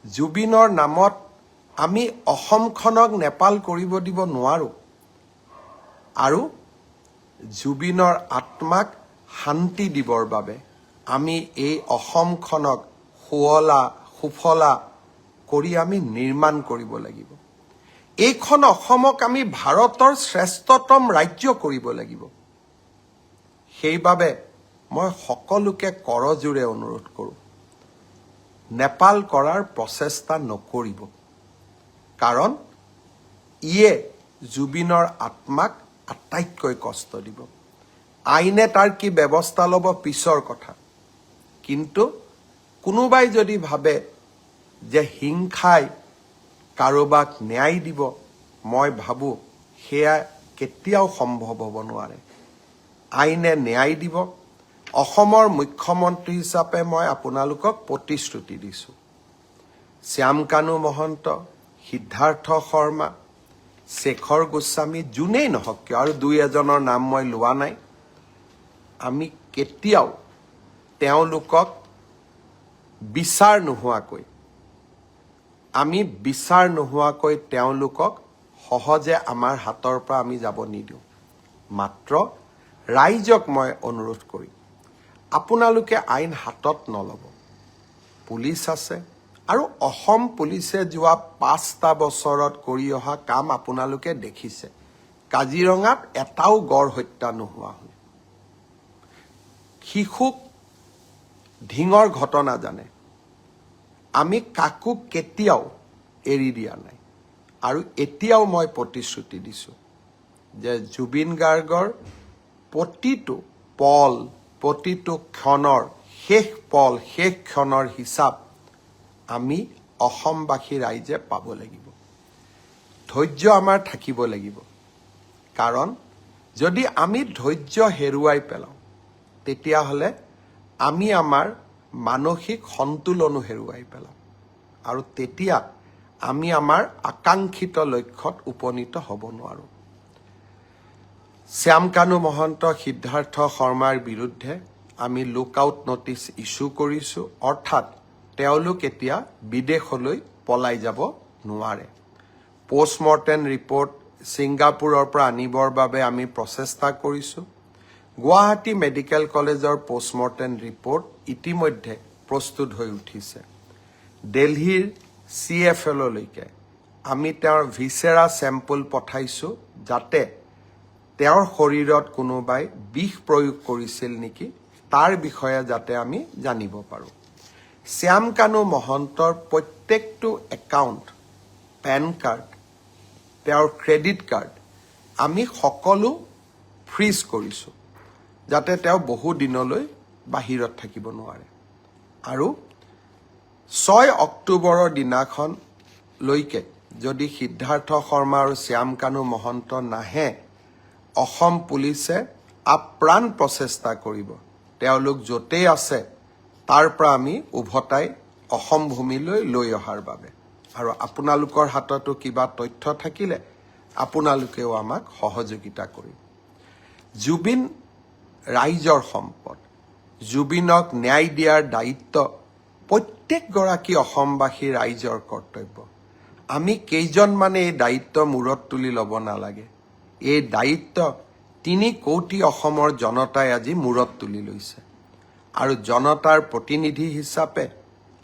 জুবিনৰ নামত আমি অসমখনক নেপাল কৰিব দিব নোৱাৰো আৰু জুবিনৰ আত্মাক শান্তি দিবৰ বাবে আমি এই অসমখনক সুৱলা সুফলা কৰি আমি নিৰ্মাণ কৰিব লাগিব। এইখন অসমক আমি ভাৰতৰ শ্ৰেষ্ঠতম ৰাজ্য কৰিব লাগিব। সেইবাবে মই সকলোকে কৰজোৰে অনুৰোধ কৰোঁ, নেপাল কৰাৰ প্ৰচেষ্টা নকৰিব, কাৰণ ইয়ে জুবিনৰ আত্মাক আটাইতকৈ কষ্ট দিব। আইনে তাৰ কি ব্যৱস্থা ল'ব পিছৰ কথা, কিন্তু কোনোবাই যদি ভাবে যে হিংসাই কাৰোবাক ন্যায় দিব, মই ভাবোঁ সেয়া কেতিয়াও সম্ভৱ হ'ব নোৱাৰে। আইনে ন্যায় দিব। অসমৰ মুখ্যমন্ত্ৰী হিচাপে মই আপোনালোকক প্ৰতিশ্ৰুতি দিছোঁ, শ্যামকানু মহন্ত, সিদ্ধাৰ্থ শৰ্মা, শেখৰ গোস্বামী, যোনেই নহওক কিয়, আৰু দুই এজনৰ নাম মই লোৱা নাই, আমি কেতিয়াও তেওঁলোকক বিচাৰ নোহোৱাকৈ তেওঁলোকক সহজে আমাৰ হাতৰ পৰা আমি যাব নিদিওঁ। মাত্ৰ ৰাইজক মই অনুৰোধ কৰিম, আপোনালোকে আইন হাতত নল'ব। পুলিচ আছে, আৰু অসম পুলিচে যোৱা 5টা বছৰত কৰি অহা কাম আপোনালোকে দেখিছে। কাজিৰঙাত এটাও গড় হত্যা নোহোৱা হ'ল। শিশুক ঢিঙৰ ঘটনা জানে, আমি কাকো কেতিয়াও এৰি দিয়া নাই। আৰু এতিয়াও মই প্ৰতিশ্ৰুতি দিছোঁ যে জুবিন গাৰ্গৰ প্ৰতিটো পল, প্ৰতিটো ক্ষণৰ শেষ ক্ষণৰ হিচাপ আমি অসমবাসী ৰাইজে পাব লাগিব। ধৈৰ্য আমাৰ থাকিব লাগিব, কাৰণ যদি আমি ধৈৰ্য হেৰুৱাই পেলাওঁ তেতিয়াহ'লে আমি আমাৰ মানসিক সন্তুলনো হেৰুৱাই পেলাম, আৰু তেতিয়া আমি আমাৰ আকাংক্ষিত লক্ষ্যত উপনীত হ'ব নোৱাৰোঁ। শ্যামকানু মহন্ত, সিদ্ধাৰ্থ শৰ্মাৰ বিৰুদ্ধে আমি লুকআউট নটিচ ইছ্যু কৰিছোঁ, অৰ্থাৎ তেওঁলোক এতিয়া বিদেশলৈ পলাই যাব নোৱাৰে। পষ্টমৰ্টেম ৰিপৰ্ট ছিংগাপুৰৰ পৰা আনিবৰ বাবে আমি প্ৰচেষ্টা কৰিছোঁ। গুৱাহাটী মেডিকেল কলেজৰ পষ্টমৰ্টেম ৰিপৰ্ট ইতিমধ্যে প্ৰস্তুত হৈ উঠিছে। দিল্লীৰ CFLলৈকে আমি তেওঁৰ ভিছেৰা চেম্পল পঠাইছোঁ, যাতে তেওঁৰ শৰীৰত কোনোবাই বিষ প্ৰয়োগ কৰিছিল নেকি তাৰ বিষয়ে যাতে আমি জানিব পাৰোঁ। শ্যামকানু মহন্তৰ প্ৰত্যেকটো একাউণ্ট, পেন কাৰ্ড, তেওঁৰ ক্ৰেডিট কাৰ্ড আমি সকলো ফ্ৰিজ কৰিছোঁ, যাতে তেওঁ বহু দিনলৈ বাহিৰত থাকিব নোৱাৰে। আৰু 6 অক্টোবৰৰ দিনাখনলৈকে যদি সিদ্ধাৰ্থ শৰ্মা আৰু শ্যামকানু মহন্ত নাহে, অসম পুলিচে আপ্ৰাণ প্ৰচেষ্টা কৰিব তেওঁলোক য'তেই আছে তাৰ পৰা আমি উভতাই অসম ভূমিলৈ লৈ অহাৰ বাবে। আৰু আপোনালোকৰ হাততো কিবা তথ্য থাকিলে আপোনালোকেও আমাক সহযোগিতা কৰিব। জুবিন ৰাইজৰ সম্পদ। জুবিনক ন্যায় দিয়াৰ দায়িত্ব প্ৰত্যেকগৰাকী অসমবাসী ৰাইজৰ কৰ্তব্য। আমি কেইজনমানে এই দায়িত্ব মূৰত তুলি ল'ব নালাগে। এই দায়িত্ব 3 কোটি অসমৰ জনতাই আজি মূৰত তুলি লৈছে, আৰু জনতাৰ প্ৰতিনিধি হিচাপে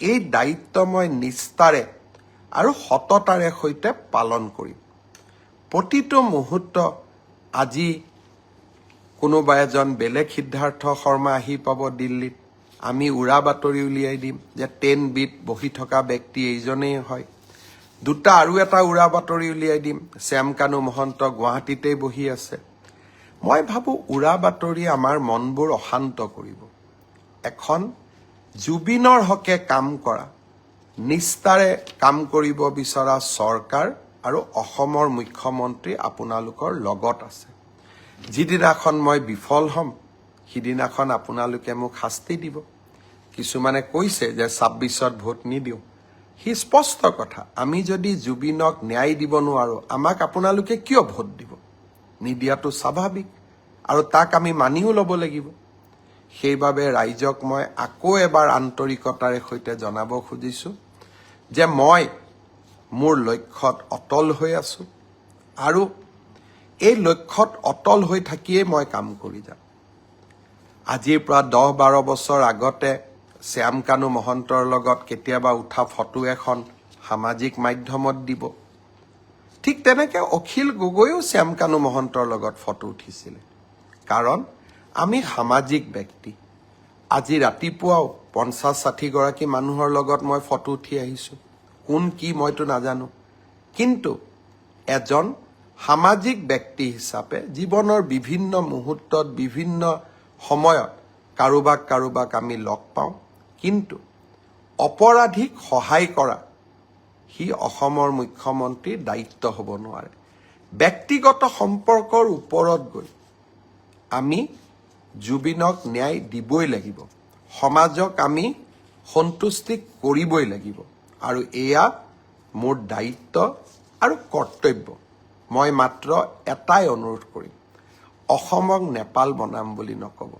এই দায়িত্ব মই নিষ্ঠাৰে আৰু সততাৰে সৈতে পালন কৰিম। প্ৰতিটো মুহূৰ্ত আজি কোনোবা এজন বেলেগ সিদ্ধাৰ্থ শৰ্মা আহি পাব দিল্লীত, আমি উৰা বাতৰি উলিয়াই দিম যে 10Bত বহি থকা ব্যক্তি এইজনেই হয়। আৰু এটা উৰা বাতৰি উলিয়াই দিম, শ্যামকানু মহন্ত গুৱাহাটীতেই বহি আছে। মই ভাবোঁ উৰা বাতৰি আমাৰ মনবোৰ অশান্ত কৰিব। এখন জুবিনৰ হকে কাম কৰা, নিষ্ঠাৰে কাম কৰিব বিচৰা চৰকাৰ আৰু অসমৰ মুখ্যমন্ত্ৰী আপোনালোকৰ লগত আছে। যিদিনাখন মই বিফল হ'ম, সিদিনাখন আপোনালোকে মোক শাস্তি দিব। কিছুমানে কৈছে যে 26ত ভোট নিদিওঁ। সি স্পষ্ট কথা, আমি যদি জুবিনক ন্যায় দিব নোৱাৰোঁ, আমাক আপোনালোকে কিয় ভোট দিব? নিদিয়াটো স্বাভাৱিক, আৰু তাক আমি মানিও ল'ব লাগিব। সেইবাবে ৰাইজক মই আকৌ এবাৰ আন্তৰিকতাৰে সৈতে জনাব খুজিছোঁ যে মই মোৰ লক্ষ্যত অটল হৈ আছোঁ আৰু এই লক্ষ্যত অটল হৈ থাকিয়েই মই কাম কৰি যাম। আজিৰ পৰা 10-12 বছৰ আগতে শ্যামকানু মহন্তৰ লগত কেতিয়াবা উঠা ফটো এখন সামাজিক মাধ্যমত দিব। ঠিক তেনেকৈ অখিল গগৈও শ্যামকানু মহন্তৰ লগত ফটো উঠিছিলে। কাৰণ আমি সামাজিক ব্যক্তি। আজি ৰাতিপুৱাও 50-60 গৰাকী মানুহৰ লগত মই ফটো উঠি আহিছোঁ। কোন কি মইতো নাজানো, কিন্তু এজন সামাজিক ব্যক্তি হিচাপে জীৱনৰ বিভিন্ন মুহূৰ্তত বিভিন্ন সময়ত কাৰোবাক আমি লগ পাওঁ, কিন্তু অপৰাধীক সহায় কৰা সি অসমৰ মুখ্যমন্ত্ৰীৰ দায়িত্ব হ'ব নোৱাৰে। ব্যক্তিগত সম্পৰ্কৰ ওপৰত গৈ আমি জুবিনক ন্যায় দিবই লাগিব, সমাজক আমি সন্তুষ্টি কৰিবই লাগিব, আৰু এয়া মোৰ দায়িত্ব আৰু কৰ্তব্য। মই মাত্ৰ এটাই অনুৰোধ কৰিম, অসমক নেপাল বনাম বুলি নক'ব।